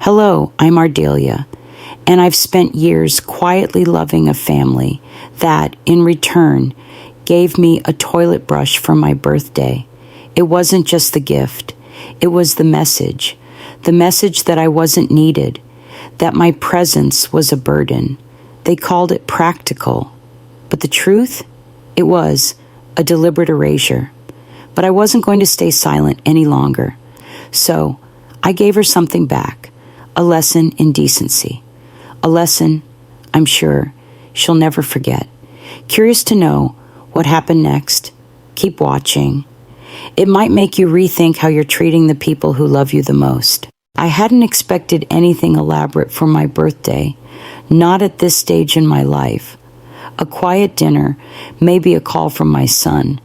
Hello, I'm Ardelia, and I've spent years quietly loving a family that, in return, gave me a toilet brush for my birthday. It wasn't just the gift, it was the message that I wasn't needed, that my presence was a burden. They called it practical, but the truth? It was a deliberate erasure. But I wasn't going to stay silent any longer. So I gave her something back, a lesson in decency. A lesson, I'm sure, she'll never forget. Curious to know what happened next? Keep watching. It might make you rethink how you're treating the people who love you the most. I hadn't expected anything elaborate for my birthday, not at this stage in my life. A quiet dinner, maybe a call from my son.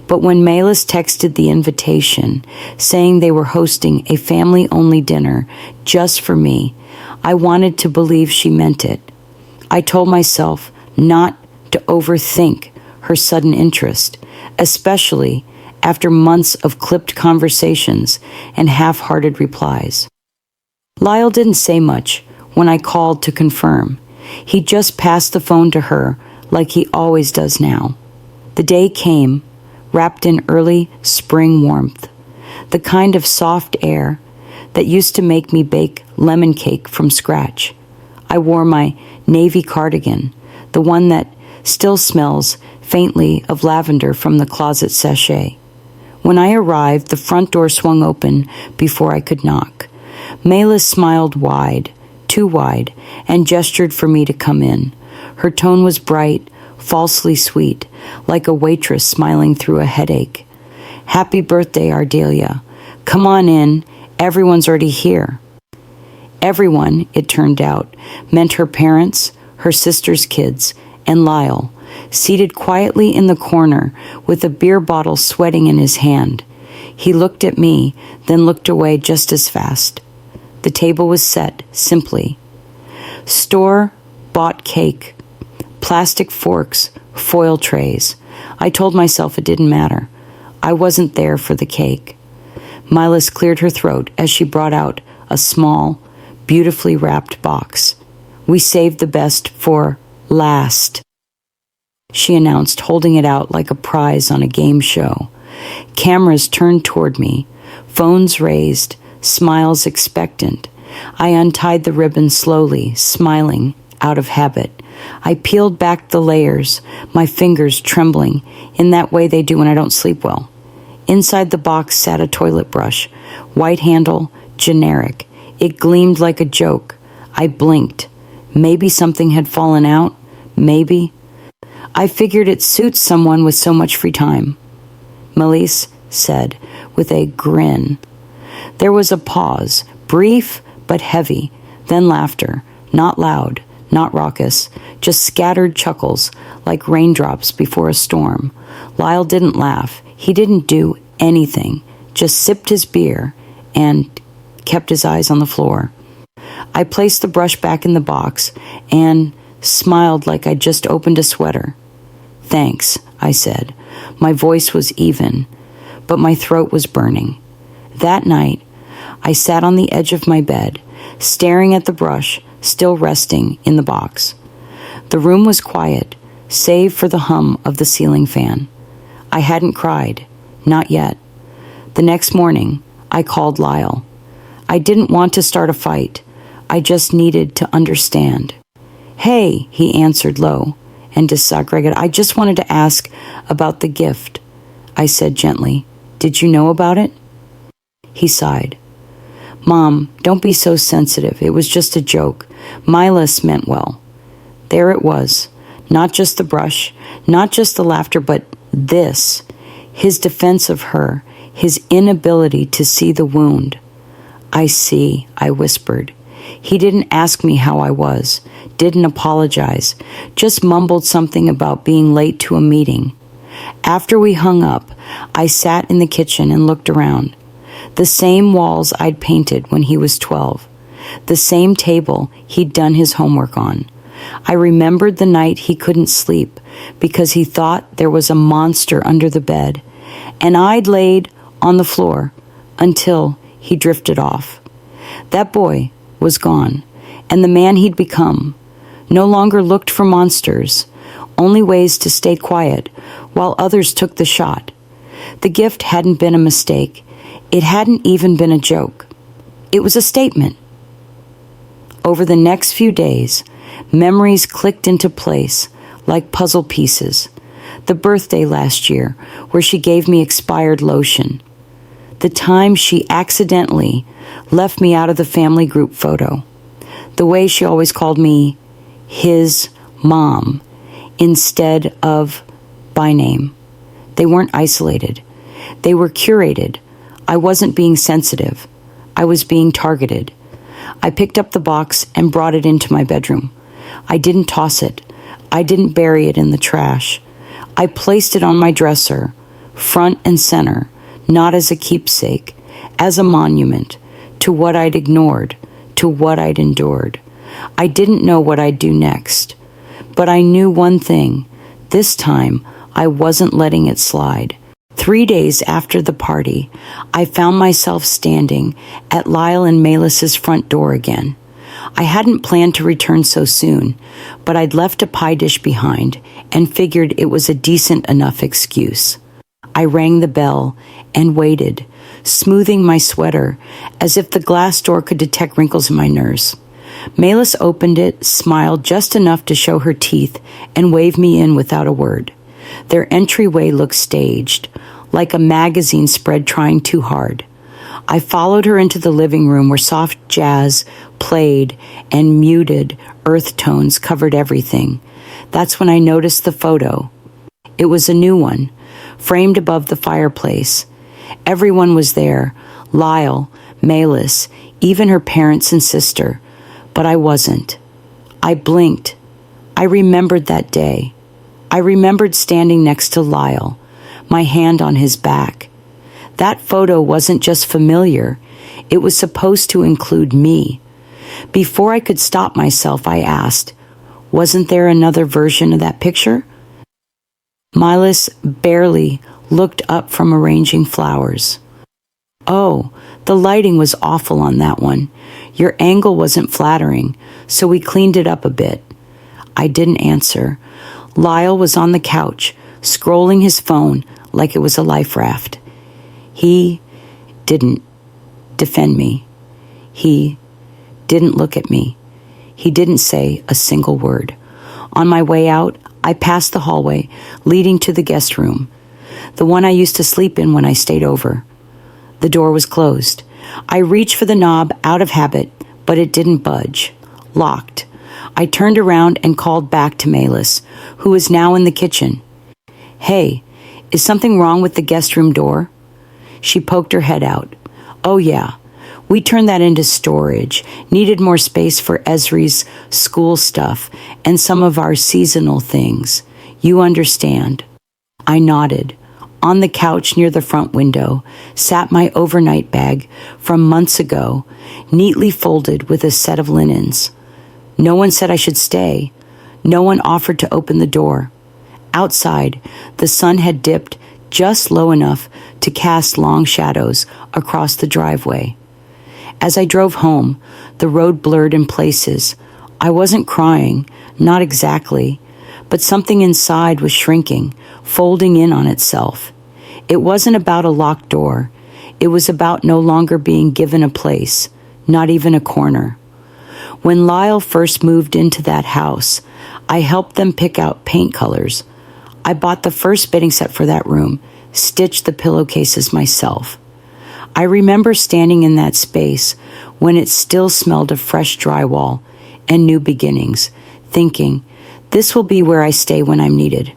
But when Melis texted the invitation, saying they were hosting a family-only dinner just for me, I wanted to believe she meant it. I told myself not to overthink her sudden interest, especially after months of clipped conversations and half-hearted replies. Lyle didn't say much when I called to confirm. He just passed the phone to her like he always does now. The day came, wrapped in early spring warmth, the kind of soft air that used to make me bake lemon cake from scratch. I wore my navy cardigan, the one that still smells faintly of lavender from the closet sachet. When I arrived, the front door swung open before I could knock. Melis smiled wide, too wide, and gestured for me to come in. Her tone was bright, falsely sweet, like a waitress smiling through a headache. "Happy birthday, Ardelia. Come on in. Everyone's already here." Everyone, it turned out, meant her parents, her sister's kids, and Lyle, seated quietly in the corner with a beer bottle sweating in his hand. He looked at me, then looked away just as fast. The table was set simply. Store-bought cake, plastic forks, foil trays. I told myself it didn't matter. I wasn't there for the cake. Melis cleared her throat as she brought out a small, beautifully wrapped box. "We saved the best for last," she announced, holding it out like a prize on a game show. Cameras turned toward me, phones raised, smiles expectant. I untied the ribbon slowly, smiling out of habit. I peeled back the layers, my fingers trembling in that way they do when I don't sleep well. Inside the box sat a toilet brush, white handle, generic. It gleamed like a joke. I blinked. Maybe something had fallen out. Maybe. I figured it suits someone with so much free time, Melis said with a grin. There was a pause, brief but heavy, then laughter, not loud, not raucous, just scattered chuckles like raindrops before a storm. Lyle didn't laugh. He didn't do anything, just sipped his beer and kept his eyes on the floor. I placed the brush back in the box and smiled like I'd just opened a sweater. "Thanks," I said. My voice was even, but my throat was burning. That night, I sat on the edge of my bed, staring at the brush still resting in the box. The room was quiet, save for the hum of the ceiling fan. I hadn't cried, not yet. The next morning, I called Lyle. I didn't want to start a fight. I just needed to understand. "Hey," he answered low and disaggregated. "I just wanted to ask about the gift," I said gently. "Did you know about it?" He sighed. "Mom, don't be so sensitive. It was just a joke. Melis meant well." There it was. Not just the brush, not just the laughter, but this. His defense of her, his inability to see the wound. "I see," I whispered. He didn't ask me how I was, didn't apologize, just mumbled something about being late to a meeting. After we hung up, I sat in the kitchen and looked around. The same walls I'd painted when he was 12. The same table he'd done his homework on. I remembered the night he couldn't sleep because he thought there was a monster under the bed, and I'd laid on the floor until he drifted off. That boy was gone, and the man he'd become no longer looked for monsters, only ways to stay quiet while others took the shot. The gift hadn't been a mistake. It hadn't even been a joke. It was a statement. Over the next few days, memories clicked into place like puzzle pieces. The birthday last year, where she gave me expired lotion. The time she accidentally left me out of the family group photo. The way she always called me his mom instead of by name. They weren't isolated. They were curated. I wasn't being sensitive. I was being targeted. I picked up the box and brought it into my bedroom. I didn't toss it. I didn't bury it in the trash. I placed it on my dresser, front and center, not as a keepsake, as a monument to what I'd ignored, to what I'd endured. I didn't know what I'd do next, but I knew one thing. This time, I wasn't letting it slide. 3 days after the party, I found myself standing at Lyle and Melis's front door again. I hadn't planned to return so soon, but I'd left a pie dish behind and figured it was a decent enough excuse. I rang the bell and waited, smoothing my sweater as if the glass door could detect wrinkles in my nerves. Melis opened it, smiled just enough to show her teeth, and waved me in without a word. Their entryway looked staged, like a magazine spread trying too hard. I followed her into the living room where soft jazz played and muted earth tones covered everything. That's when I noticed the photo. It was a new one, framed above the fireplace. Everyone was there, Lyle, Melis, even her parents and sister, but I wasn't. I blinked. I remembered that day. I remembered standing next to Lyle, my hand on his back. That photo wasn't just familiar. It was supposed to include me. Before I could stop myself, I asked, wasn't there another version of that picture? Melis barely looked up from arranging flowers. Oh, the lighting was awful on that one. Your angle wasn't flattering, so we cleaned it up a bit. I didn't answer. Lyle was on the couch, scrolling his phone like it was a life raft. He didn't defend me. He didn't look at me. He didn't say a single word. On my way out, I passed the hallway leading to the guest room, the one I used to sleep in when I stayed over. The door was closed. I reached for the knob out of habit, but it didn't budge. Locked. I turned around and called back to Melis, who was now in the kitchen. Hey, is something wrong with the guest room door? She poked her head out. Oh yeah, we turned that into storage, needed more space for Esri's school stuff and some of our seasonal things. You understand. I nodded. On the couch near the front window sat my overnight bag from months ago, neatly folded with a set of linens. No one said I should stay. No one offered to open the door. Outside, the sun had dipped just low enough to cast long shadows across the driveway. As I drove home, the road blurred in places. I wasn't crying, not exactly, but something inside was shrinking, folding in on itself. It wasn't about a locked door. It was about no longer being given a place, not even a corner. When Lyle first moved into that house, I helped them pick out paint colors. I bought the first bedding set for that room, stitched the pillowcases myself. I remember standing in that space when it still smelled of fresh drywall and new beginnings, thinking, this will be where I stay when I'm needed.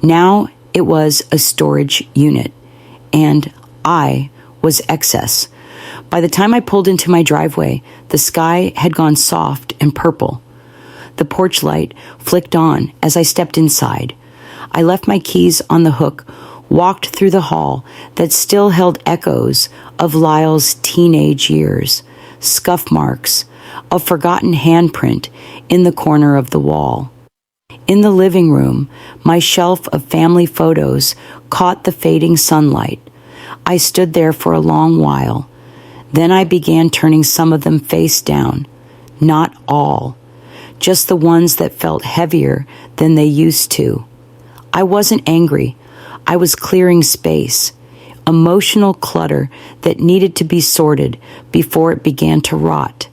Now it was a storage unit, and I was excess. By the time I pulled into my driveway, the sky had gone soft and purple. The porch light flicked on as I stepped inside. I left my keys on the hook, walked through the hall that still held echoes of Lyle's teenage years, scuff marks, a forgotten handprint in the corner of the wall. In the living room, my shelf of family photos caught the fading sunlight. I stood there for a long while. Then I began turning some of them face down. Not all. Just the ones that felt heavier than they used to. I wasn't angry. I was clearing space. Emotional clutter that needed to be sorted before it began to rot.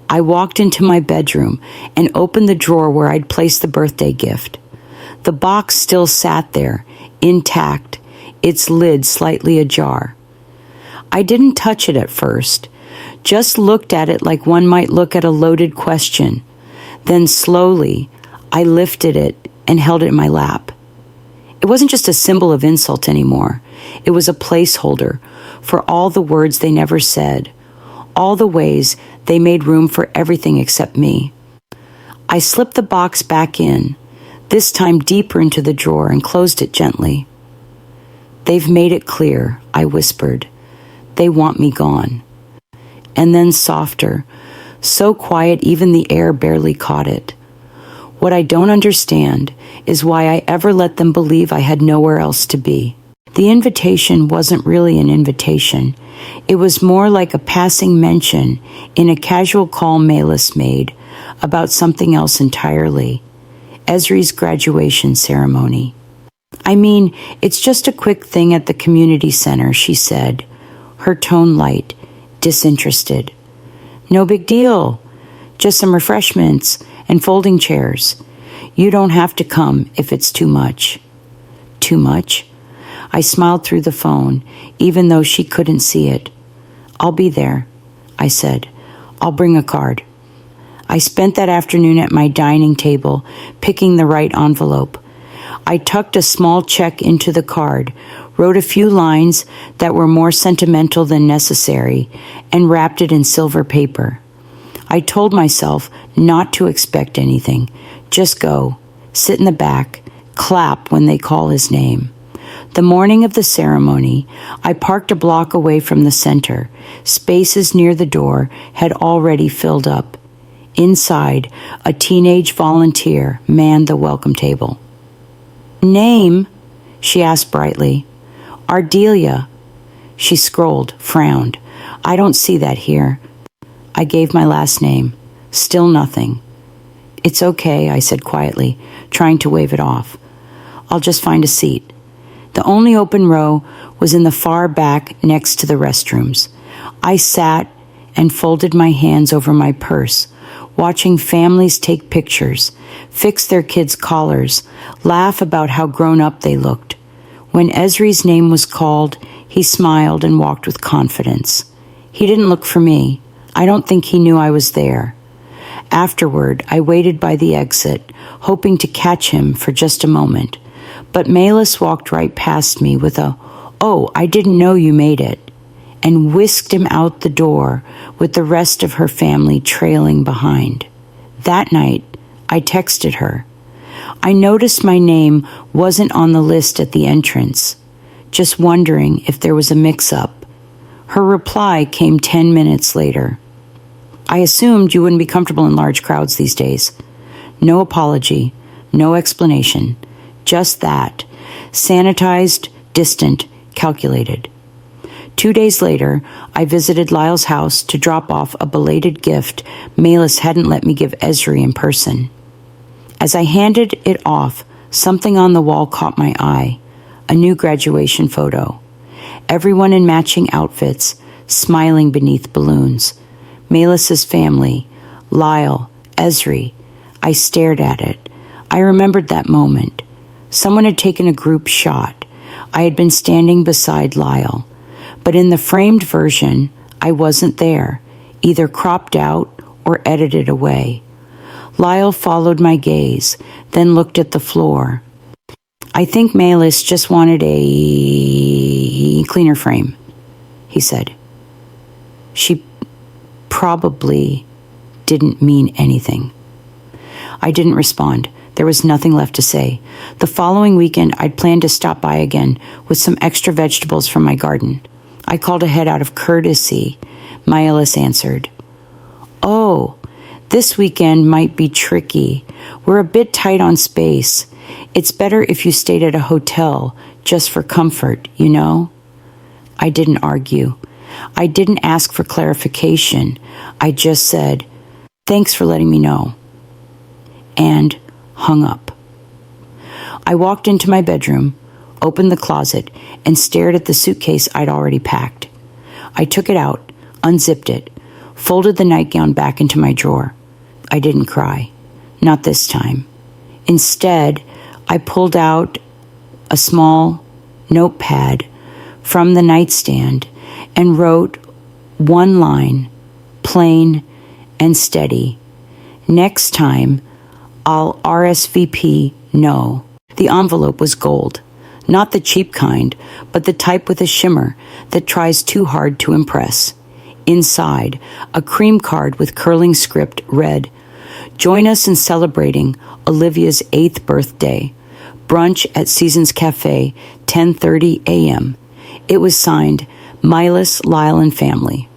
I walked into my bedroom and opened the drawer where I'd placed the birthday gift. The box still sat there, intact, its lid slightly ajar. I didn't touch it at first, just looked at it like one might look at a loaded question. Then slowly, I lifted it and held it in my lap. It wasn't just a symbol of insult anymore. It was a placeholder for all the words they never said, all the ways they made room for everything except me. I slipped the box back in, this time deeper into the drawer, and closed it gently. "They've made it clear," I whispered. "They want me gone." And then softer, so quiet even the air barely caught it. "What I don't understand is why I ever let them believe I had nowhere else to be." The invitation wasn't really an invitation. It was more like a passing mention in a casual call Melis made about something else entirely. Esri's graduation ceremony. "I mean, it's just a quick thing at the community center," she said, her tone light, disinterested. "No big deal. Just some refreshments and folding chairs. You don't have to come if it's too much." Too much? I smiled through the phone, even though she couldn't see it. "I'll be there," I said. "I'll bring a card." I spent that afternoon at my dining table, picking the right envelope. I tucked a small check into the card, wrote a few lines that were more sentimental than necessary, and wrapped it in silver paper. I told myself not to expect anything. Just go, sit in the back, clap when they call his name. The morning of the ceremony, I parked a block away from the center. Spaces near the door had already filled up. Inside, a teenage volunteer manned the welcome table. "Name?" she asked brightly. "Ardelia." She scrolled, frowned. "I don't see that here." I gave my last name. Still nothing. "It's okay," I said quietly, trying to wave it off. "I'll just find a seat." The only open row was in the far back next to the restrooms. I sat and folded my hands over my purse, watching families take pictures, fix their kids' collars, laugh about how grown up they looked. When Esri's name was called, he smiled and walked with confidence. He didn't look for me. I don't think he knew I was there. Afterward, I waited by the exit, hoping to catch him for just a moment. But Melis walked right past me with a, "Oh, I didn't know you made it," and whisked him out the door with the rest of her family trailing behind. That night, I texted her. I noticed my name wasn't on the list at the entrance, just wondering if there was a mix-up. Her reply came 10 minutes later. "I assumed you wouldn't be comfortable in large crowds these days." No apology, no explanation, just that. Sanitized, distant, calculated. 2 days later, I visited Lyle's house to drop off a belated gift Melis hadn't let me give Esri in person. As I handed it off, something on the wall caught my eye, a new graduation photo. Everyone in matching outfits, smiling beneath balloons. Melis's family, Lyle, Esri. I stared at it. I remembered that moment. Someone had taken a group shot. I had been standing beside Lyle. But in the framed version, I wasn't there, either cropped out or edited away. Lyle followed my gaze, then looked at the floor. "I think Melis just wanted a cleaner frame," he said. She probably didn't mean anything. I didn't respond. There was nothing left to say. The following weekend, I'd planned to stop by again with some extra vegetables from my garden. I called ahead out of courtesy. Melis answered. "Oh, this weekend might be tricky. We're a bit tight on space. It's better if you stayed at a hotel, just for comfort, you know?" I didn't argue. I didn't ask for clarification. I just said, "Thanks for letting me know," and hung up. I walked into my bedroom, opened the closet, and stared at the suitcase I'd already packed. I took it out, unzipped it, folded the nightgown back into my drawer. I didn't cry. Not this time. Instead, I pulled out a small notepad from the nightstand and wrote one line, plain and steady. "Next time, I'll RSVP no." The envelope was gold. Not the cheap kind, but the type with a shimmer that tries too hard to impress. Inside, a cream card with curling script read, "Join us in celebrating Olivia's 8th birthday. Brunch at Seasons Cafe, 10:30 a.m. It was signed, Milas, Lyle, and family.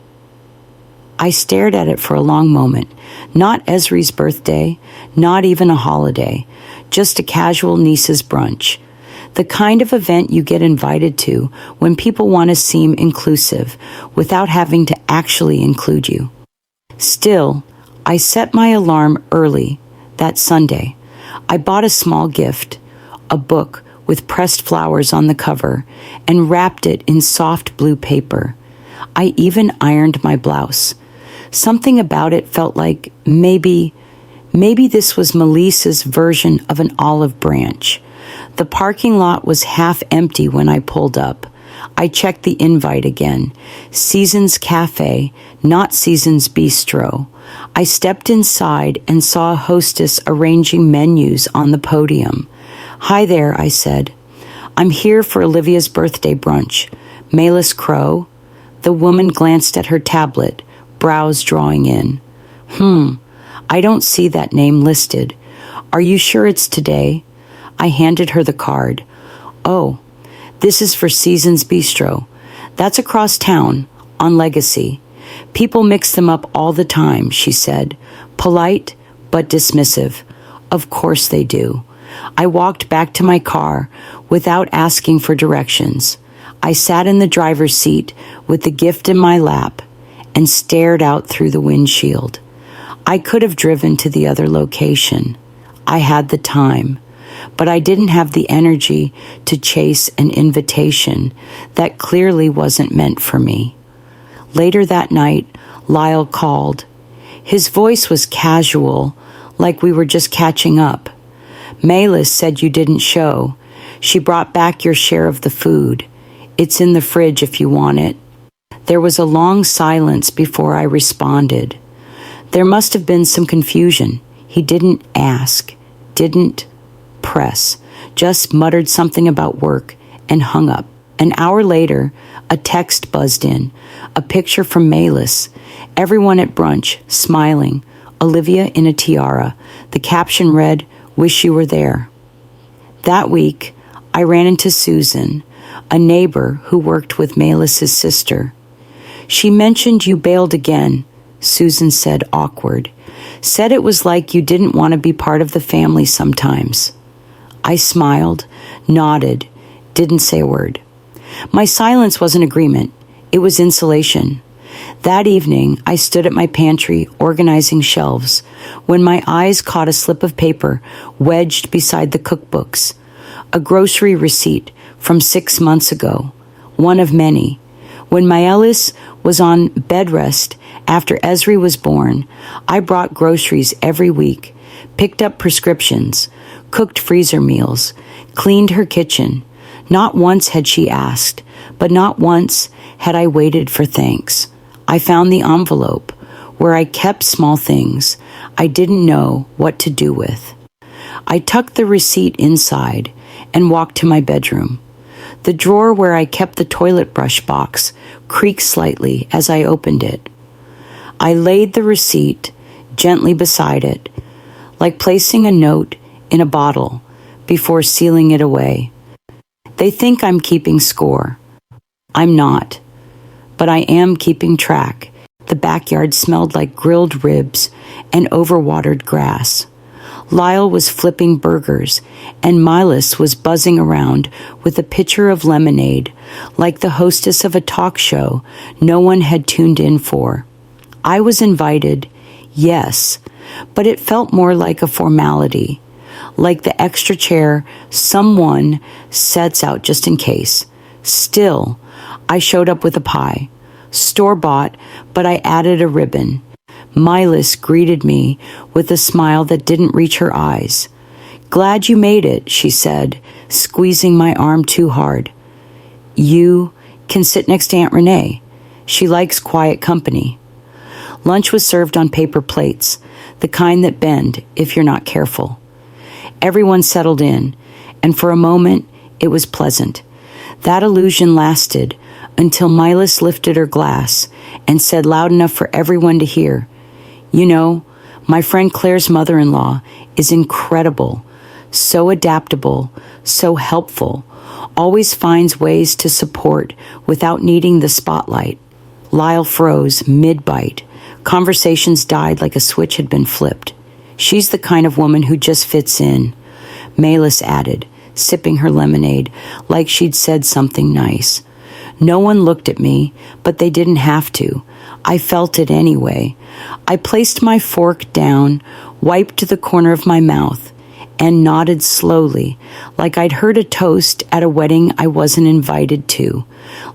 I stared at it for a long moment. Not Esri's birthday, not even a holiday, just a casual niece's brunch. The kind of event you get invited to when people want to seem inclusive without having to actually include you. Still, I set my alarm early that Sunday. I bought a small gift, a book with pressed flowers on the cover, and wrapped it in soft blue paper. I even ironed my blouse. Something about it felt like maybe this was Melissa's version of an olive branch. The parking lot was half empty when I pulled up. I checked the invite again. Seasons Cafe, not Seasons Bistro. I stepped inside and saw a hostess arranging menus on the podium. "Hi there," I said. "I'm here for Olivia's birthday brunch. Melis Crow?" The woman glanced at her tablet, brows drawing in. I don't see that name listed. Are you sure it's today?" I handed her the card. "Oh, this is for Seasons Bistro. That's across town, on Legacy. People mix them up all the time," she said, polite but dismissive. Of course they do. I walked back to my car without asking for directions. I sat in the driver's seat with the gift in my lap and stared out through the windshield. I could have driven to the other location. I had the time, but I didn't have the energy to chase an invitation that clearly wasn't meant for me. Later that night, Lyle called. His voice was casual, like we were just catching up. "Melis said you didn't show. She brought back your share of the food. It's in the fridge if you want it." There was a long silence before I responded. There must have been some confusion. He didn't ask, didn't press, just muttered something about work and hung up. An hour later, a text buzzed in, a picture from Melis. Everyone at brunch, smiling, Olivia in a tiara. The caption read, "Wish you were there." That week, I ran into Susan, a neighbor who worked with Melis's sister. "She mentioned you bailed again," Susan said, awkward. "Said it was like you didn't want to be part of the family sometimes." I smiled, nodded, didn't say a word. My silence wasn't agreement. It was insulation. That evening, I stood at my pantry organizing shelves when my eyes caught a slip of paper wedged beside the cookbooks. A grocery receipt from 6 months ago, one of many. When Maelis was on bed rest after Esri was born, I brought groceries every week, picked up prescriptions, cooked freezer meals, cleaned her kitchen. Not once had she asked, but not once had I waited for thanks. I found the envelope where I kept small things I didn't know what to do with. I tucked the receipt inside and walked to my bedroom. The drawer where I kept the toilet brush box creaked slightly as I opened it. I laid the receipt gently beside it, like placing a note in a bottle before sealing it away. They think I'm keeping score. I'm not, but I am keeping track. The backyard smelled like grilled ribs and overwatered grass. Lyle was flipping burgers, and Milas was buzzing around with a pitcher of lemonade, like the hostess of a talk show no one had tuned in for. I was invited, yes, but it felt more like a formality, like the extra chair someone sets out just in case. Still, I showed up with a pie. Store-bought, but I added a ribbon. Milas greeted me with a smile that didn't reach her eyes. "Glad you made it," she said, squeezing my arm too hard. "You can sit next to Aunt Renee. She likes quiet company." Lunch was served on paper plates, the kind that bend if you're not careful. Everyone settled in, and for a moment it was pleasant. That illusion lasted until Milas lifted her glass and said loud enough for everyone to hear, "You know, my friend Claire's mother-in-law is incredible, so adaptable, so helpful, always finds ways to support without needing the spotlight." Lyle froze mid-bite. Conversations died like a switch had been flipped. "She's the kind of woman who just fits in," Milas added, sipping her lemonade like she'd said something nice. No one looked at me, but they didn't have to. I felt it anyway. I placed my fork down, wiped the corner of my mouth, and nodded slowly, like I'd heard a toast at a wedding I wasn't invited to.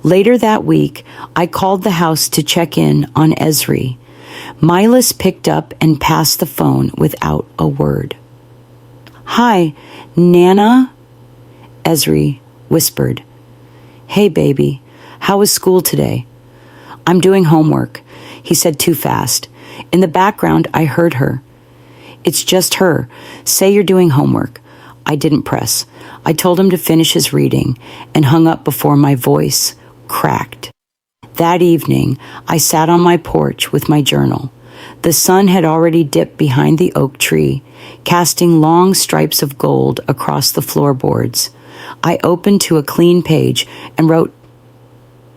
Later that week, I called the house to check in on Esri. Milas picked up and passed the phone without a word. "Hi, Nana?" Esri whispered. "Hey, baby. How was school today?" "I'm doing homework," he said too fast. In the background, I heard her. "It's just her. Say you're doing homework." I didn't press. I told him to finish his reading and hung up before my voice cracked. That evening, I sat on my porch with my journal. The sun had already dipped behind the oak tree, casting long stripes of gold across the floorboards. I opened to a clean page and wrote,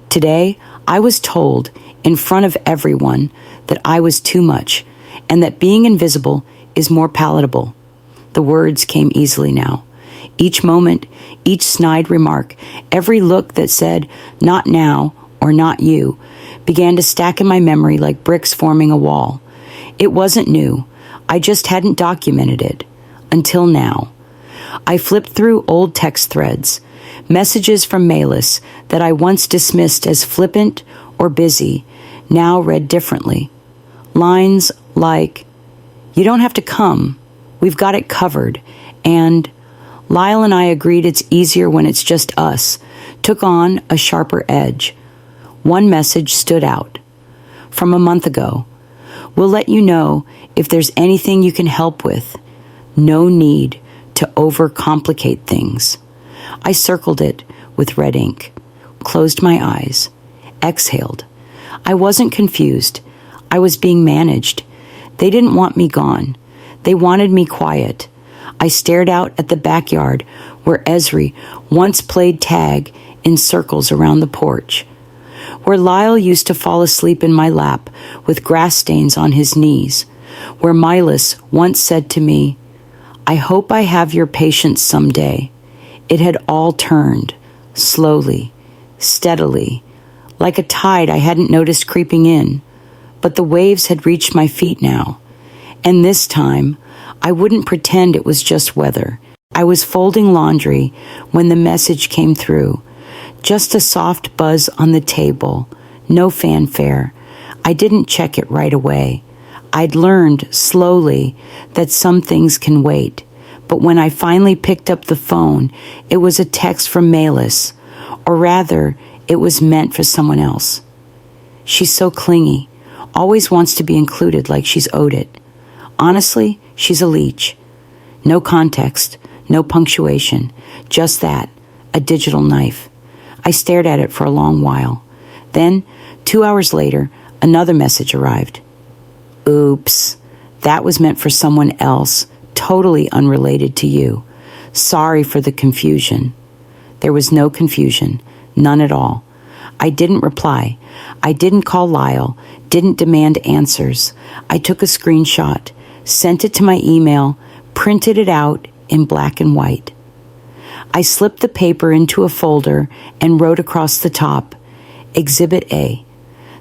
"Today, I was told, in front of everyone, that I was too much, and that being invisible is more palatable." The words came easily now. Each moment, each snide remark, every look that said, "Not now," or "Not you," began to stack in my memory like bricks forming a wall. It wasn't new. I just hadn't documented it. Until now. I flipped through old text threads, messages from Milas that I once dismissed as flippant or busy, now read differently. Lines like, "You don't have to come. We've got it covered," and "Lyle and I agreed it's easier when it's just us," took on a sharper edge. One message stood out. From a month ago. "We'll let you know if there's anything you can help with. No need to overcomplicate things." I circled it with red ink, closed my eyes, exhaled. I wasn't confused. I was being managed. They didn't want me gone. They wanted me quiet. I stared out at the backyard where Esri once played tag in circles around the porch, where Lyle used to fall asleep in my lap with grass stains on his knees, where Milas once said to me, "I hope I have your patience someday." It had all turned, slowly, steadily, like a tide I hadn't noticed creeping in, but the waves had reached my feet now. And this time, I wouldn't pretend it was just weather. I was folding laundry when the message came through. Just a soft buzz on the table, no fanfare. I didn't check it right away. I'd learned slowly that some things can wait. But when I finally picked up the phone, it was a text from Milas, or rather, it was meant for someone else. "She's so clingy, always wants to be included like she's owed it. Honestly, she's a leech. No context, no punctuation, just that, a digital knife." I stared at it for a long while. Then, 2 hours later, another message arrived. "Oops, that was meant for someone else, totally unrelated to you. Sorry for the confusion." There was no confusion, none at all. I didn't reply. I didn't call Lyle, didn't demand answers. I took a screenshot, sent it to my email, printed it out in black and white. I slipped the paper into a folder and wrote across the top, Exhibit A.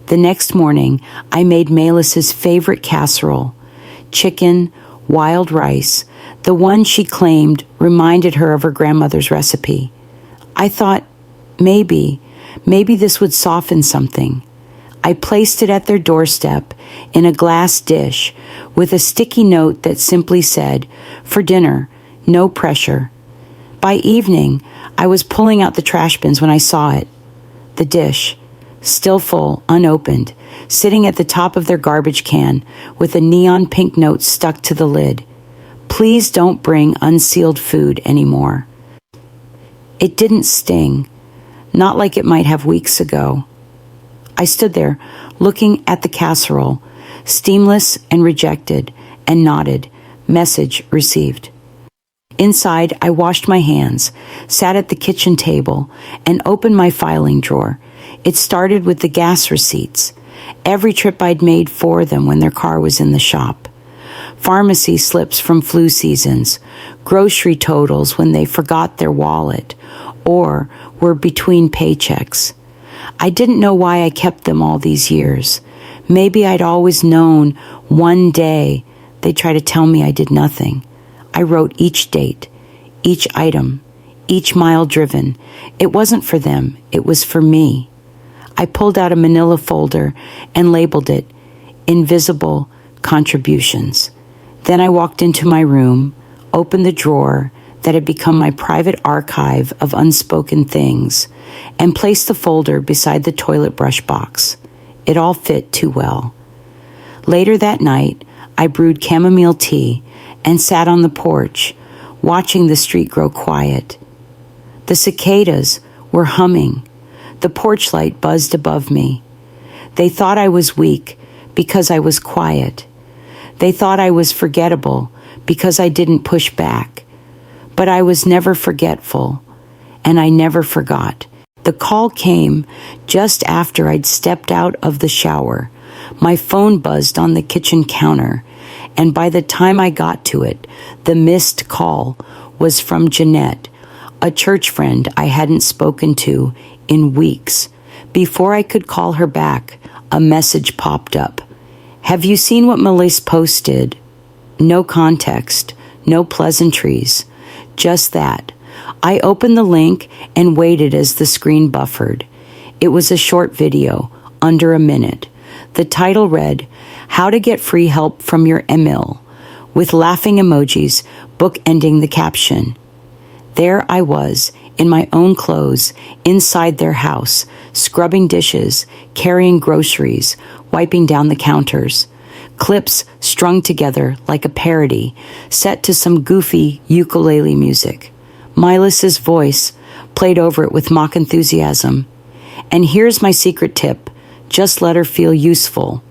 The next morning, I made Melis's favorite casserole, chicken, wild rice, the one she claimed reminded her of her grandmother's recipe. I thought, maybe this would soften something. I placed it at their doorstep in a glass dish with a sticky note that simply said, "For dinner, no pressure." By evening, I was pulling out the trash bins when I saw it. The dish, still full, unopened, sitting at the top of their garbage can with a neon pink note stuck to the lid. Please don't bring unsealed food anymore. It didn't sting, not like it might have weeks ago. I stood there, looking at the casserole, steamless and rejected, and nodded, message received. Inside, I washed my hands, sat at the kitchen table, and opened my filing drawer. It started with the gas receipts, every trip I'd made for them when their car was in the shop. Pharmacy slips from flu seasons, grocery totals when they forgot their wallet, or were between paychecks. I didn't know why I kept them all these years. Maybe I'd always known one day they'd try to tell me I did nothing. I wrote each date, each item, each mile driven. It wasn't for them, it was for me. I pulled out a manila folder and labeled it Invisible Contributions. Then I walked into my room, opened the drawer that had become my private archive of unspoken things, and placed the folder beside the toilet brush box. It all fit too well. Later that night, I brewed chamomile tea and sat on the porch, watching the street grow quiet. The cicadas were humming. The porch light buzzed above me. They thought I was weak because I was quiet. They thought I was forgettable because I didn't push back. But I was never forgetful, and I never forgot. The call came just after I'd stepped out of the shower. My phone buzzed on the kitchen counter, and by the time I got to it, the missed call was from Jeanette, a church friend I hadn't spoken to in weeks. Before I could call her back, a message popped up. Have you seen what Melissa posted? No context, no pleasantries, just that. I opened the link and waited as the screen buffered. It was a short video, under a minute. The title read, How to Get Free Help from Your Emil, with laughing emojis bookending the caption. There I was, in my own clothes, inside their house, scrubbing dishes, carrying groceries, wiping down the counters. Clips strung together like a parody, set to some goofy ukulele music. Milas's voice played over it with mock enthusiasm. And here's my secret tip. Just let her feel useful.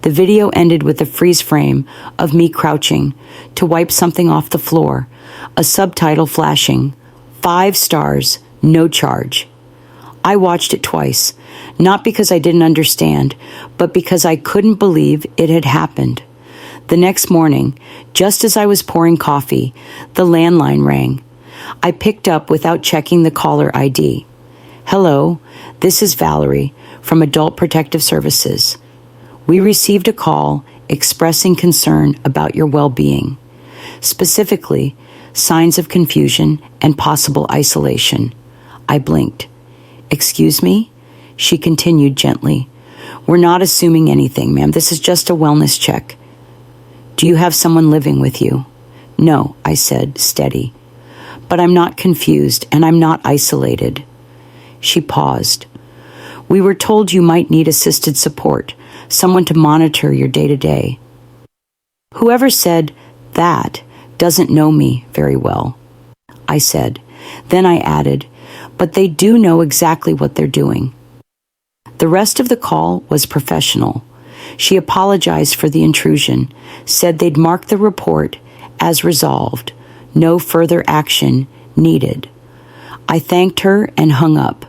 The video ended with a freeze frame of me crouching to wipe something off the floor, a subtitle flashing, 5 stars, no charge. I watched it twice, not because I didn't understand, but because I couldn't believe it had happened. The next morning, just as I was pouring coffee, the landline rang. I picked up without checking the caller ID. Hello, this is Valerie from Adult Protective Services. We received a call expressing concern about your well-being, specifically signs of confusion and possible isolation. I blinked. Excuse me? She continued gently. We're not assuming anything, ma'am. This is just a wellness check. Do you have someone living with you? No, I said, steady. But I'm not confused and I'm not isolated. She paused. We were told you might need assisted support, someone to monitor your day-to-day. Whoever said that doesn't know me very well, I said. Then I added, but they do know exactly what they're doing. The rest of the call was professional. She apologized for the intrusion, said they'd mark the report as resolved, no further action needed. I thanked her and hung up.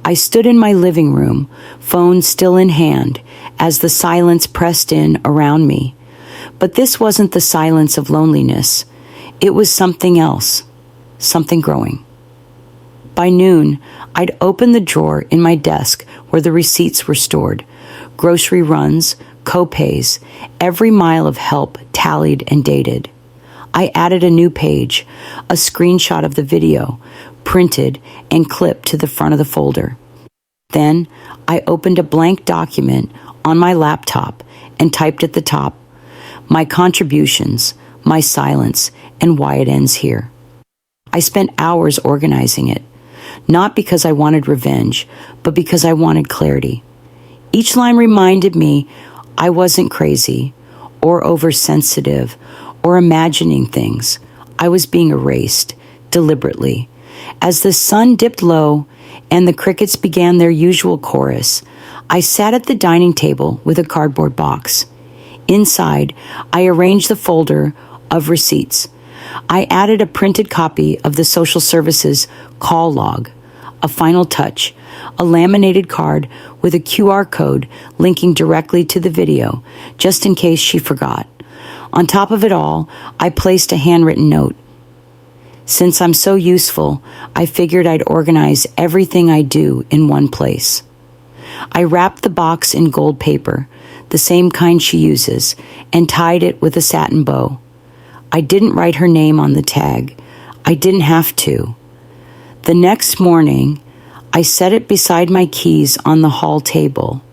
I stood in my living room, phone still in hand, as the silence pressed in around me. But this wasn't the silence of loneliness. It was something else, something growing. By noon, I'd opened the drawer in my desk where the receipts were stored. Grocery runs, co-pays, every mile of help tallied and dated. I added a new page, a screenshot of the video, printed and clipped to the front of the folder. Then I opened a blank document on my laptop and typed at the top, my contributions, my silence, and why it ends here. I spent hours organizing it, not because I wanted revenge, but because I wanted clarity. Each line reminded me I wasn't crazy or oversensitive or imagining things. I was being erased, deliberately. As the sun dipped low and the crickets began their usual chorus, I sat at the dining table with a cardboard box. Inside, I arranged the folder of receipts. I added a printed copy of the social services call log, a final touch, a laminated card with a QR code linking directly to the video, just in case she forgot. On top of it all, I placed a handwritten note. Since I'm so useful, I figured I'd organize everything I do in one place. I wrapped the box in gold paper, the same kind she uses, and tied it with a satin bow. I didn't write her name on the tag. I didn't have to. The next morning, I set it beside my keys on the hall table.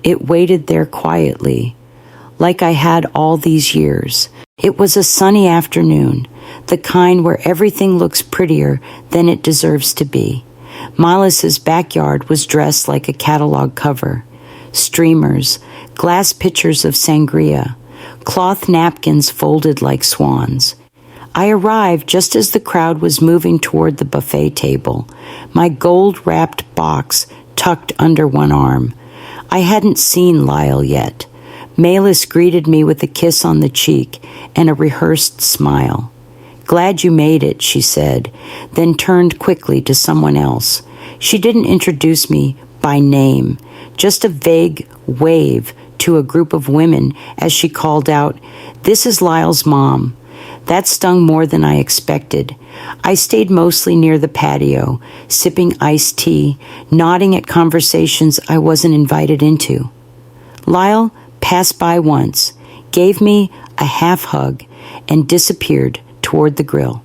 It waited there quietly, like I had all these years. It was a sunny afternoon, the kind where everything looks prettier than it deserves to be. Milas's backyard was dressed like a catalog cover. Streamers, glass pitchers of sangria, cloth napkins folded like swans. I arrived just as the crowd was moving toward the buffet table, my gold-wrapped box tucked under one arm. I hadn't seen Lyle yet. Malis greeted me with a kiss on the cheek and a rehearsed smile. "Glad you made it," she said, then turned quickly to someone else. She didn't introduce me by name, just a vague wave to a group of women as she called out, "This is Lyle's mom." That stung more than I expected. I stayed mostly near the patio, sipping iced tea, nodding at conversations I wasn't invited into. Lyle passed by once, gave me a half hug, and disappeared toward the grill.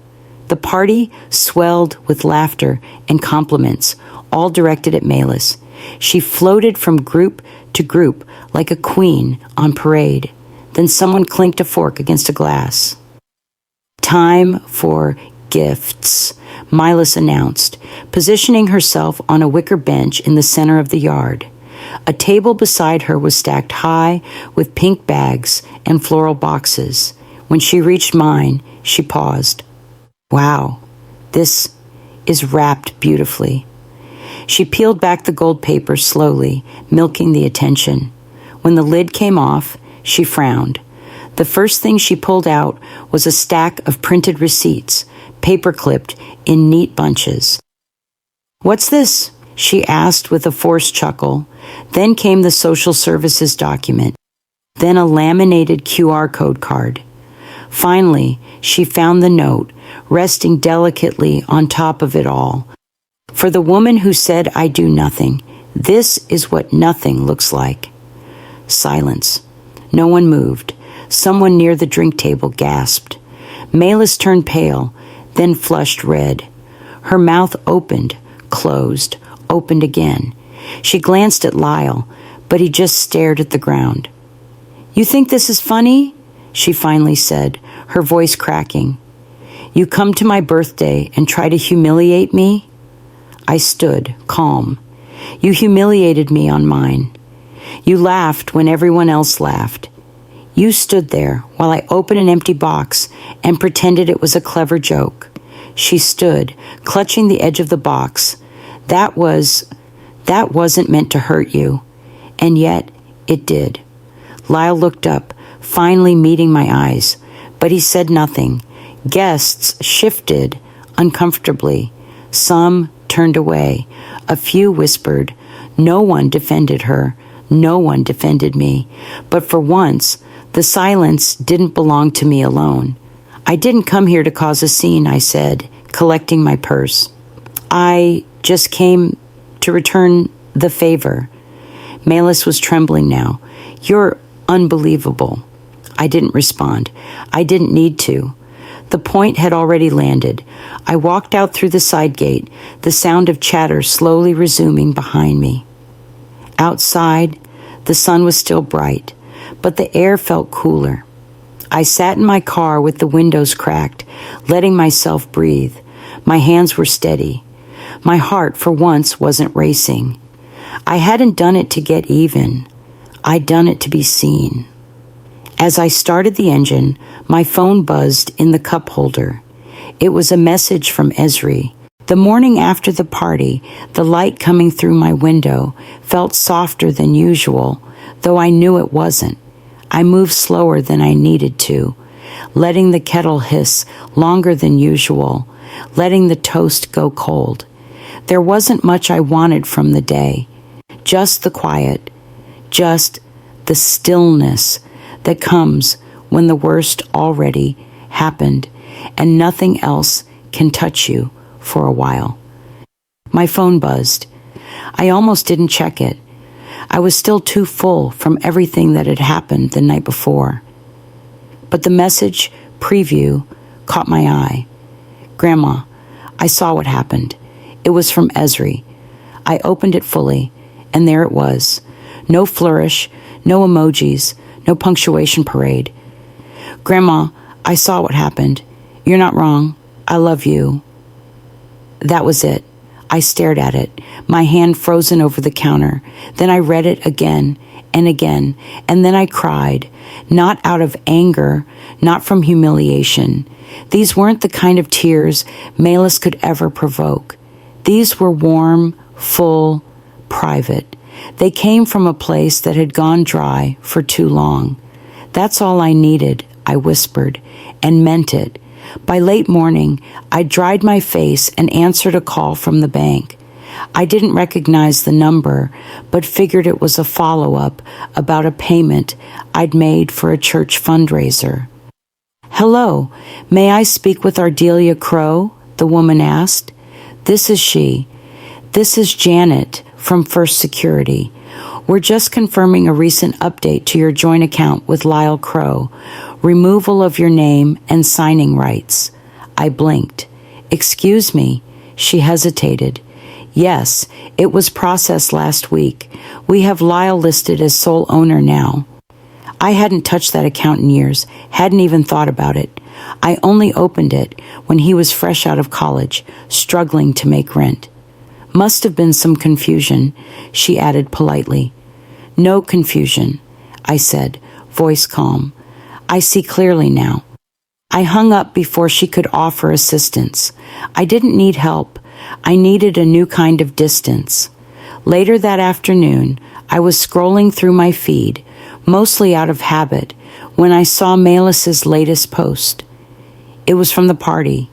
The party swelled with laughter and compliments, all directed at Malis. She floated from group to group like a queen on parade. Then someone clinked a fork against a glass. "Time for gifts," Milas announced, positioning herself on a wicker bench in the center of the yard. A table beside her was stacked high with pink bags and floral boxes. When she reached mine, she paused. "Wow, this is wrapped beautifully." She peeled back the gold paper slowly, milking the attention. When the lid came off, she frowned. The first thing she pulled out was a stack of printed receipts, paper-clipped in neat bunches. "What's this?" she asked with a forced chuckle. Then came the social services document, then a laminated QR code card. Finally, she found the note, resting delicately on top of it all. "For the woman who said I do nothing, this is what nothing looks like." Silence. No one moved. Someone near the drink table gasped. Malis turned pale, then flushed red. Her mouth opened, closed, opened again. She glanced at Lyle, but he just stared at the ground. "You think this is funny?" she finally said, her voice cracking. "You come to my birthday and try to humiliate me?" I stood, calm. "You humiliated me on mine. You laughed when everyone else laughed. You stood there while I opened an empty box and pretended it was a clever joke." She stood, clutching the edge of the box. That wasn't meant to hurt you. And yet, it did." Lyle looked up, finally meeting my eyes, but he said nothing. Guests shifted uncomfortably. Some turned away. A few whispered. No one defended her. No one defended me. But for once, the silence didn't belong to me alone. I didn't come here to cause a scene, I said, collecting my purse. I just came to return the favor. Melis was trembling now. You're unbelievable. I didn't respond. I didn't need to. The point had already landed. I walked out through the side gate, the sound of chatter slowly resuming behind me. Outside, the sun was still bright, but the air felt cooler. I sat in my car with the windows cracked, letting myself breathe. My hands were steady. My heart, for once, wasn't racing. I hadn't done it to get even. I'd done it to be seen. As I started the engine, my phone buzzed in the cup holder. It was a message from Esri. The morning after the party, the light coming through my window felt softer than usual, though I knew it wasn't. I moved slower than I needed to, letting the kettle hiss longer than usual, letting the toast go cold. There wasn't much I wanted from the day, just the quiet, just the stillness that comes when the worst already happened and nothing else can touch you for a while. My phone buzzed. I almost didn't check it. I was still too full from everything that had happened the night before. But the message preview caught my eye. Grandma, I saw what happened. It was from Esri. I opened it fully, and there it was. No flourish, no emojis, no punctuation parade. Grandma, I saw what happened. You're not wrong. I love you. That was it. I stared at it, my hand frozen over the counter. Then I read it again and again, and then I cried, not out of anger, not from humiliation. These weren't the kind of tears Melis could ever provoke. These were warm, full, private. They came from a place that had gone dry for too long. That's all I needed, I whispered, and meant it. By late morning, I dried my face and answered a call from the bank. I didn't recognize the number, but figured it was a follow-up about a payment I'd made for a church fundraiser. Hello, may I speak with Ardelia Crow? The woman asked. This is she. This is Janet from First Security. We're just confirming a recent update to your joint account with Lyle Crow. Removal of your name and signing rights. I blinked. Excuse me. She hesitated. Yes, it was processed last week. We have Lyle listed as sole owner now. I hadn't touched that account in years, hadn't even thought about it. I only opened it when he was fresh out of college, struggling to make rent. Must have been some confusion, she added politely. No confusion, I said, voice calm. I see clearly now. I hung up before she could offer assistance. I didn't need help. I needed a new kind of distance. Later that afternoon, I was scrolling through my feed, mostly out of habit, when I saw Melis's latest post. It was from the party.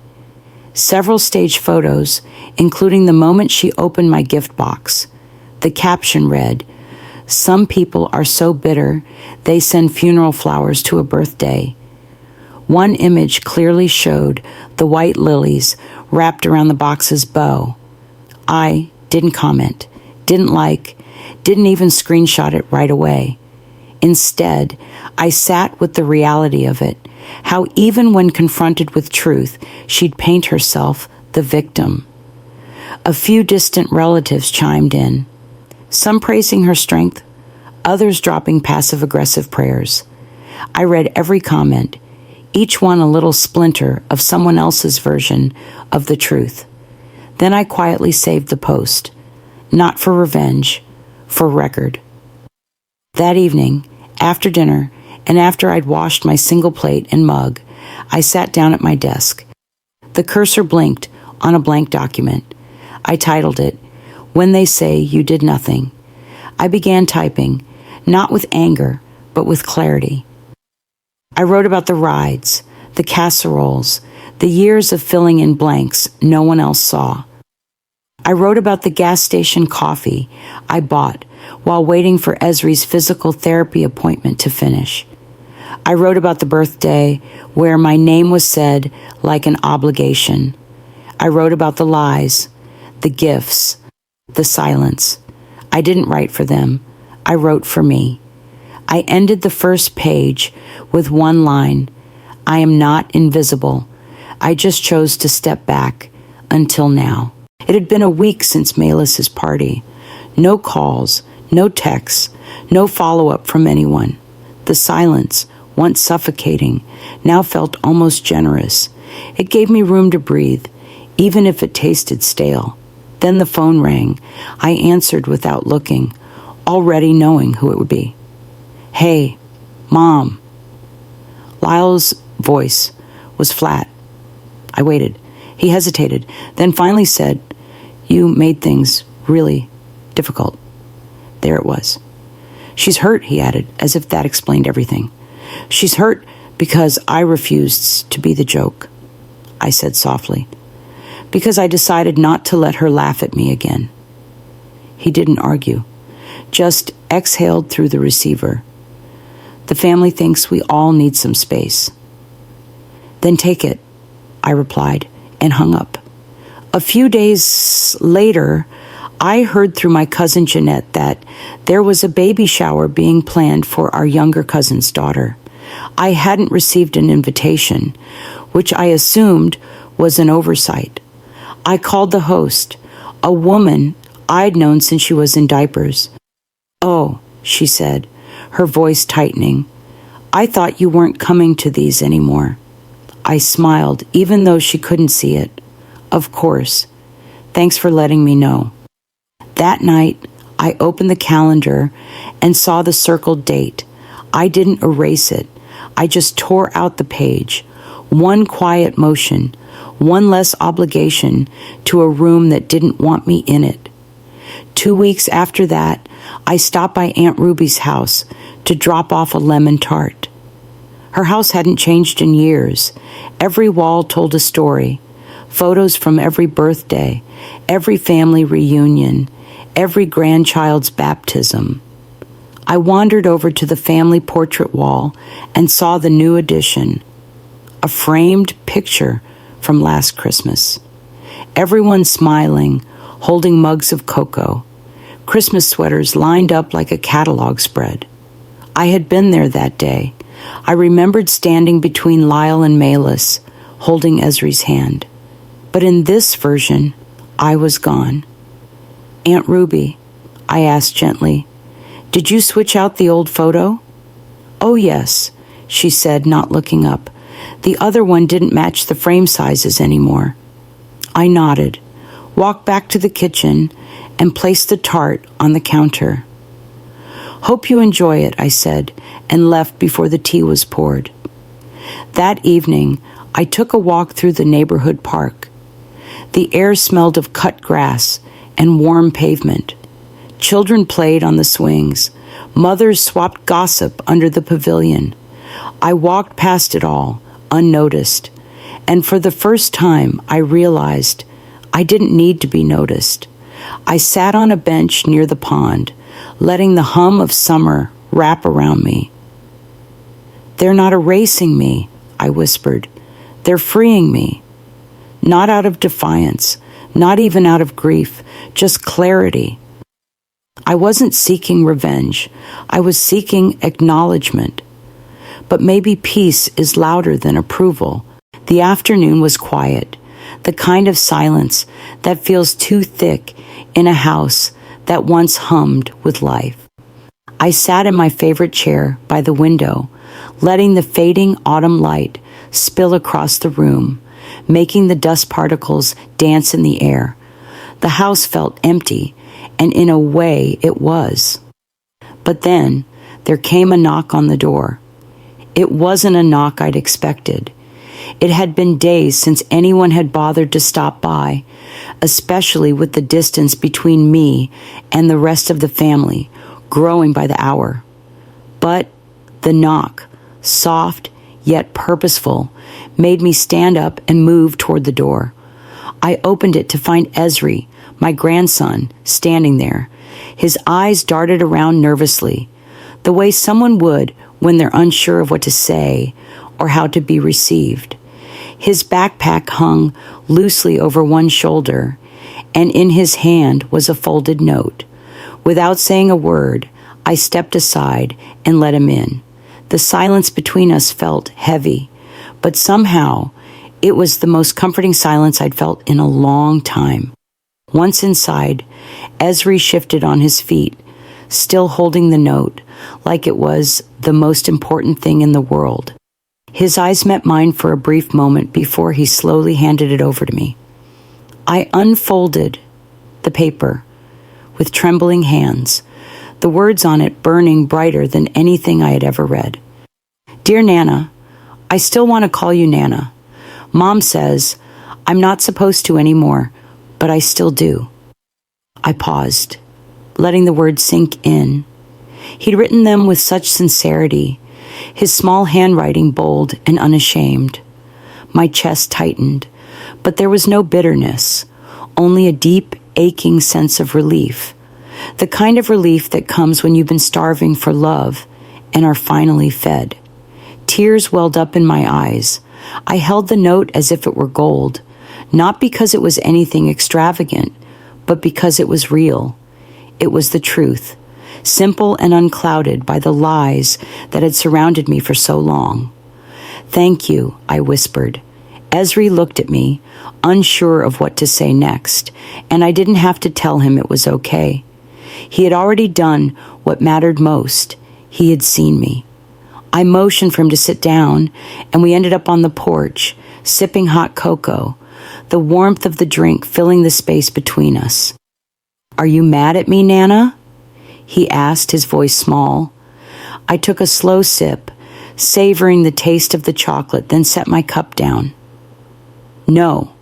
Several stage photos, including the moment she opened my gift box. The caption read, "Some people are so bitter, they send funeral flowers to a birthday." One image clearly showed the white lilies wrapped around the box's bow. I didn't comment, didn't like, didn't even screenshot it right away. Instead, I sat with the reality of it, how even when confronted with truth, she'd paint herself the victim. A few distant relatives chimed in, some praising her strength, others dropping passive-aggressive prayers. I read every comment, each one a little splinter of someone else's version of the truth. Then I quietly saved the post, not for revenge, for record. That evening, after dinner, and after I'd washed my single plate and mug, I sat down at my desk. The cursor blinked on a blank document. I titled it, "When They Say You Did Nothing." I began typing, not with anger, but with clarity. I wrote about the rides, the casseroles, the years of filling in blanks no one else saw. I wrote about the gas station coffee I bought while waiting for Esri's physical therapy appointment to finish. I wrote about the birthday where my name was said like an obligation. I wrote about the lies, the gifts, the silence. I didn't write for them. I wrote for me. I ended the first page with one line: I am not invisible. I just chose to step back until now. It had been a week since Melis's party. No calls, no texts, no follow-up from anyone. The silence, once suffocating, now felt almost generous. It gave me room to breathe, even if it tasted stale. Then the phone rang. I answered without looking, already knowing who it would be. "Hey, Mom." Lyle's voice was flat. I waited. He hesitated, then finally said, "You made things really difficult." There it was. "She's hurt," he added, as if that explained everything. "She's hurt because I refused to be the joke," I said softly. "Because I decided not to let her laugh at me again." He didn't argue, just exhaled through the receiver. "The family thinks we all need some space." "Then take it," I replied, and hung up. A few days later, I heard through my cousin Jeanette that there was a baby shower being planned for our younger cousin's daughter. I hadn't received an invitation, which I assumed was an oversight. I called the host, a woman I'd known since she was in diapers. "Oh," she said, her voice tightening, "I thought you weren't coming to these anymore." I smiled, even though she couldn't see it. "Of course. Thanks for letting me know." That night, I opened the calendar and saw the circled date. I didn't erase it. I just tore out the page. One quiet motion, one less obligation to a room that didn't want me in it. 2 weeks after that, I stopped by Aunt Ruby's house to drop off a lemon tart. Her house hadn't changed in years. Every wall told a story. Photos from every birthday, every family reunion, every grandchild's baptism. I wandered over to the family portrait wall and saw the new addition, a framed picture from last Christmas. Everyone smiling, holding mugs of cocoa, Christmas sweaters lined up like a catalog spread. I had been there that day. I remembered standing between Lyle and Melis, holding Esri's hand. But in this version, I was gone. "Aunt Ruby," I asked gently, "did you switch out the old photo?" "Oh, yes," she said, not looking up. "The other one didn't match the frame sizes anymore." I nodded, walked back to the kitchen, and placed the tart on the counter. "Hope you enjoy it," I said, and left before the tea was poured. That evening, I took a walk through the neighborhood park. The air smelled of cut grass and warm pavement. Children played on the swings. Mothers swapped gossip under the pavilion. I walked past it all, unnoticed, and for the first time I realized I didn't need to be noticed. I sat on a bench near the pond, letting the hum of summer wrap around me. "They're not erasing me," I whispered. "They're freeing me." Not out of defiance, not even out of grief, just clarity. I wasn't seeking revenge. I was seeking acknowledgement. But maybe peace is louder than approval. The afternoon was quiet, the kind of silence that feels too thick in a house that once hummed with life. I sat in my favorite chair by the window, letting the fading autumn light spill across the room, making the dust particles dance in the air. The house felt empty, and in a way it was. But then there came a knock on the door. It wasn't a knock I'd expected. It had been days since anyone had bothered to stop by, especially with the distance between me and the rest of the family growing by the hour. But the knock, soft yet purposeful, made me stand up and move toward the door. I opened it to find Esri, my grandson, standing there. His eyes darted around nervously, the way someone would when they're unsure of what to say or how to be received. His backpack hung loosely over one shoulder, and in his hand was a folded note. Without saying a word, I stepped aside and let him in. The silence between us felt heavy, but somehow it was the most comforting silence I'd felt in a long time. Once inside, Esri shifted on his feet, still holding the note, like it was the most important thing in the world. His eyes met mine for a brief moment before he slowly handed it over to me. I unfolded the paper with trembling hands, the words on it burning brighter than anything I had ever read. Dear Nana, I still want to call you Nana. Mom says I'm not supposed to anymore, but I still do. I paused, letting the words sink in. He'd written them with such sincerity, his small handwriting bold and unashamed. My chest tightened, but there was no bitterness, only a deep, aching sense of relief, the kind of relief that comes when you've been starving for love and are finally fed. Tears welled up in my eyes. I held the note as if it were gold, not because it was anything extravagant, but because it was real. It was the truth, simple and unclouded by the lies that had surrounded me for so long. Thank you, I whispered. Esri looked at me, unsure of what to say next, and I didn't have to tell him it was okay. He had already done what mattered most. He had seen me. I motioned for him to sit down, and we ended up on the porch, sipping hot cocoa, the warmth of the drink filling the space between us. Are you mad at me, Nana? He asked, his voice small. I took a slow sip, savoring the taste of the chocolate, then set my cup down. No,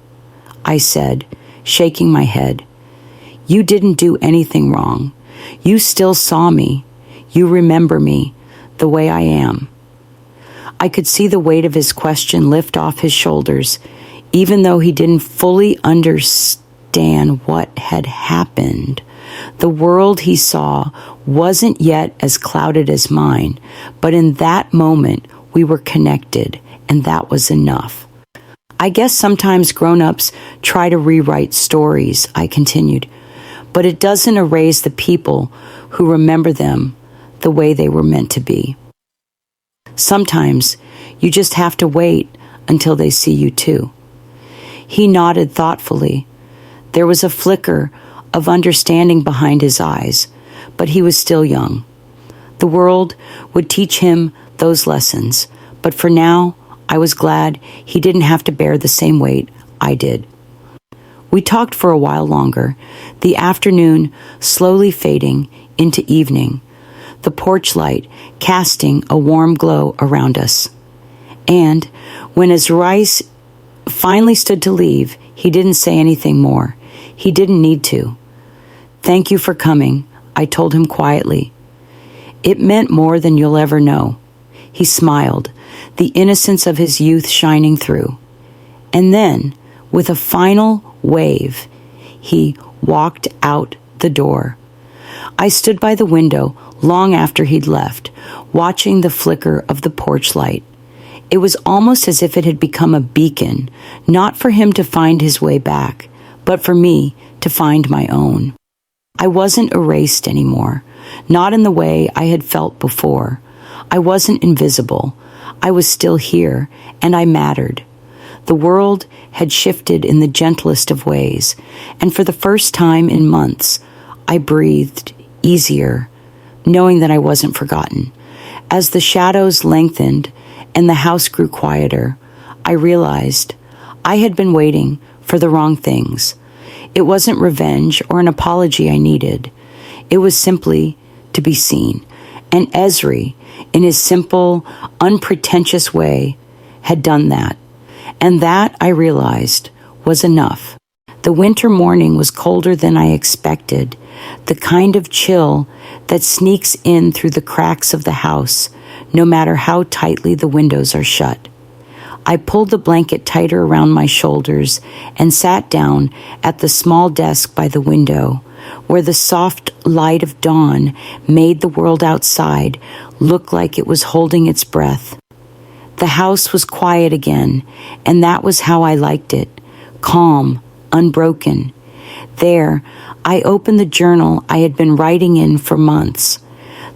I said, shaking my head. You didn't do anything wrong. You still saw me. You remember me the way I am. I could see the weight of his question lift off his shoulders, even though he didn't fully understand what had happened. The world he saw wasn't yet as clouded as mine, but in that moment we were connected, and that was enough. I guess sometimes grown-ups try to rewrite stories, I continued, but it doesn't erase the people who remember them the way they were meant to be. Sometimes you just have to wait until they see you too. He nodded thoughtfully. There was a flicker of understanding behind his eyes, but he was still young. The world would teach him those lessons, but for now, I was glad he didn't have to bear the same weight I did. We talked for a while longer, the afternoon slowly fading into evening, the porch light casting a warm glow around us. And when his rice finally stood to leave, he didn't say anything more. He didn't need to. Thank you for coming, I told him quietly. It meant more than you'll ever know. He smiled, the innocence of his youth shining through. And then, with a final wave, he walked out the door. I stood by the window long after he'd left, watching the flicker of the porch light. It was almost as if it had become a beacon, not for him to find his way back, but for me to find my own. I wasn't erased anymore, not in the way I had felt before. I wasn't invisible. I was still here, and I mattered. The world had shifted in the gentlest of ways, and for the first time in months, I breathed easier, knowing that I wasn't forgotten. As the shadows lengthened and the house grew quieter, I realized I had been waiting for the wrong things. It wasn't revenge or an apology I needed. It was simply to be seen. And Esri, in his simple, unpretentious way, had done that. And that, I realized, was enough. The winter morning was colder than I expected, the kind of chill that sneaks in through the cracks of the house, no matter how tightly the windows are shut. I pulled the blanket tighter around my shoulders and sat down at the small desk by the window, where the soft light of dawn made the world outside look like it was holding its breath. The house was quiet again, and that was how I liked it, calm, unbroken. There, I opened the journal I had been writing in for months.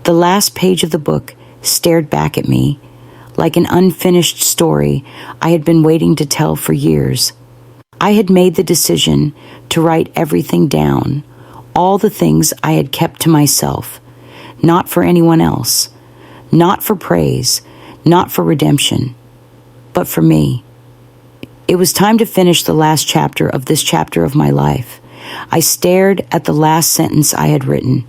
The last page of the book stared back at me, like an unfinished story I had been waiting to tell for years. I had made the decision to write everything down, all the things I had kept to myself, not for anyone else, not for praise, not for redemption, but for me. It was time to finish the last chapter of this chapter of my life. I stared at the last sentence I had written.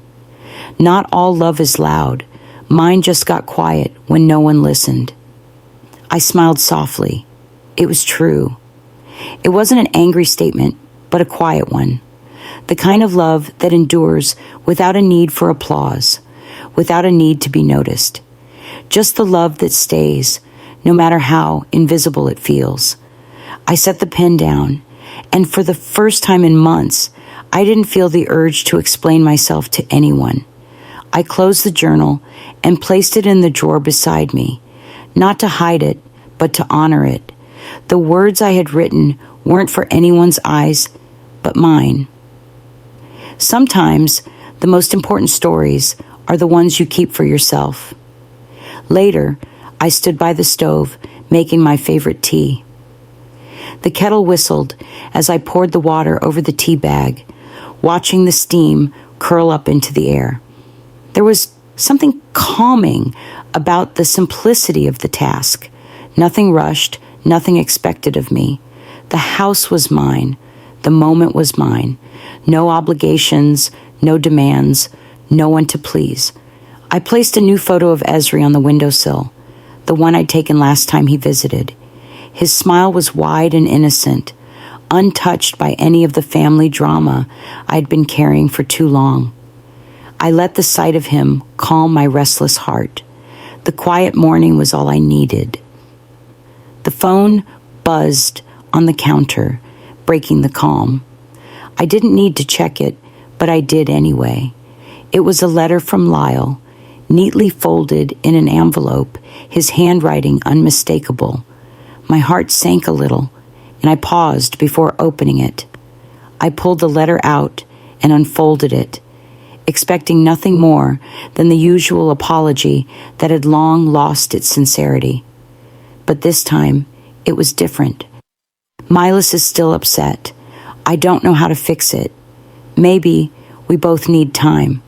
Not all love is loud. Mine just got quiet when no one listened. I smiled softly. It was true. It wasn't an angry statement, but a quiet one. The kind of love that endures without a need for applause, without a need to be noticed. Just the love that stays, no matter how invisible it feels. I set the pen down, and for the first time in months, I didn't feel the urge to explain myself to anyone. I closed the journal and placed it in the drawer beside me, not to hide it, but to honor it. The words I had written weren't for anyone's eyes but mine. Sometimes the most important stories are the ones you keep for yourself. Later, I stood by the stove making my favorite tea. The kettle whistled as I poured the water over the tea bag, watching the steam curl up into the air. There was something calming about the simplicity of the task. Nothing rushed, nothing expected of me. The house was mine. The moment was mine. No obligations, no demands, no one to please. I placed a new photo of Esri on the windowsill, the one I'd taken last time he visited. His smile was wide and innocent, untouched by any of the family drama I'd been carrying for too long. I let the sight of him calm my restless heart. The quiet morning was all I needed. The phone buzzed on the counter, breaking the calm. I didn't need to check it, but I did anyway. It was a letter from Lyle, neatly folded in an envelope, his handwriting unmistakable. My heart sank a little, and I paused before opening it. I pulled the letter out and unfolded it, expecting nothing more than the usual apology that had long lost its sincerity. But this time, it was different. Milas is still upset. I don't know how to fix it. Maybe we both need time.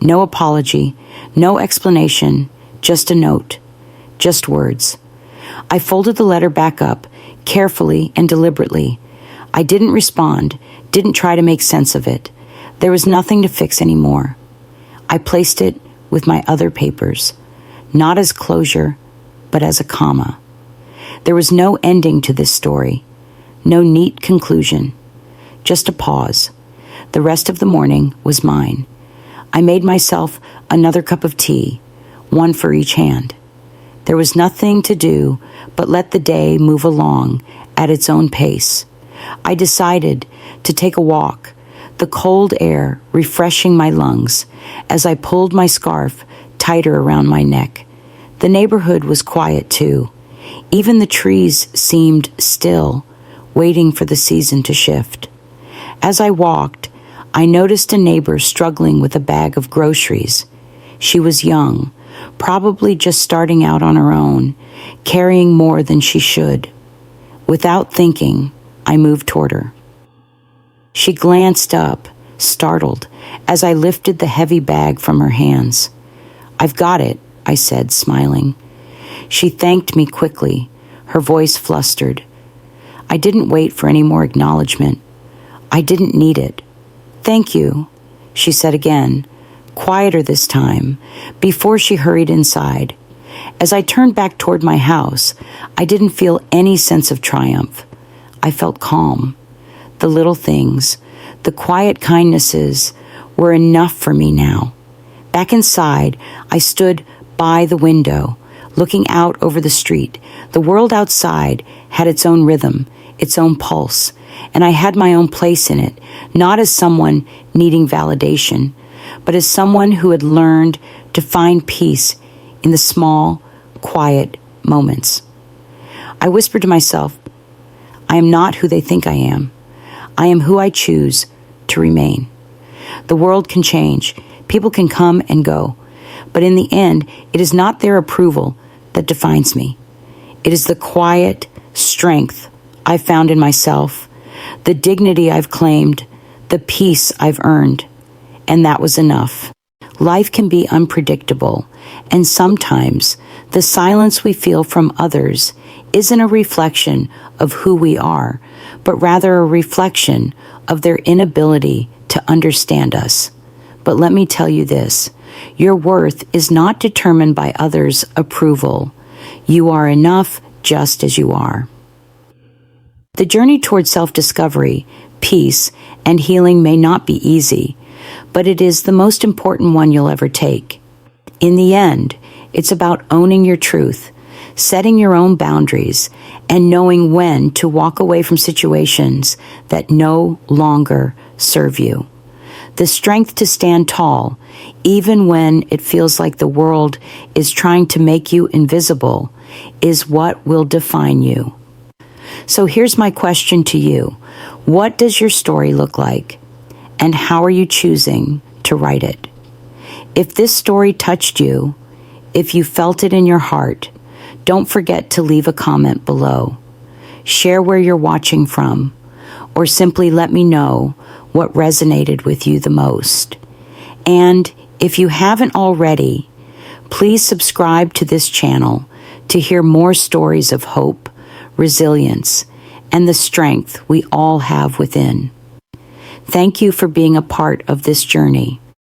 No apology, no explanation, just a note, just words. I folded the letter back up, carefully and deliberately. I didn't respond, didn't try to make sense of it. There was nothing to fix anymore. I placed it with my other papers, not as closure, but as a comma. There was no ending to this story, no neat conclusion, just a pause. The rest of the morning was mine. I made myself another cup of tea, one for each hand. There was nothing to do but let the day move along at its own pace. I decided to take a walk, the cold air refreshing my lungs as I pulled my scarf tighter around my neck. The neighborhood was quiet too. Even the trees seemed still, waiting for the season to shift. As I walked, I noticed a neighbor struggling with a bag of groceries. She was young, probably just starting out on her own, carrying more than she should. Without thinking, I moved toward her. She glanced up, startled, as I lifted the heavy bag from her hands. "I've got it," I said, smiling. She thanked me quickly, her voice flustered. I didn't wait for any more acknowledgement. I didn't need it. "Thank you," she said again, quieter this time, before she hurried inside. As I turned back toward my house, I didn't feel any sense of triumph. I felt calm. The little things, the quiet kindnesses, were enough for me now. Back inside, I stood by the window, looking out over the street. The world outside had its own rhythm, its own pulse, and I had my own place in it, not as someone needing validation, but as someone who had learned to find peace in the small, quiet moments. I whispered to myself, I am not who they think I am. I am who I choose to remain. The world can change. People can come and go. But in the end, it is not their approval that defines me. It is the quiet strength I found in myself, the dignity I've claimed, the peace I've earned. And that was enough. Life can be unpredictable, and sometimes the silence we feel from others isn't a reflection of who we are, but rather a reflection of their inability to understand us. But let me tell you this, your worth is not determined by others' approval. You are enough just as you are. The journey toward self-discovery, peace, and healing may not be easy, but it is the most important one you'll ever take. In the end, it's about owning your truth, setting your own boundaries, and knowing when to walk away from situations that no longer serve you. The strength to stand tall, even when it feels like the world is trying to make you invisible, is what will define you. So here's my question to you. What does your story look like? And how are you choosing to write it? If this story touched you, if you felt it in your heart, don't forget to leave a comment below. Share where you're watching from, or simply let me know what resonated with you the most. And if you haven't already, please subscribe to this channel to hear more stories of hope, resilience, and the strength we all have within. Thank you for being a part of this journey.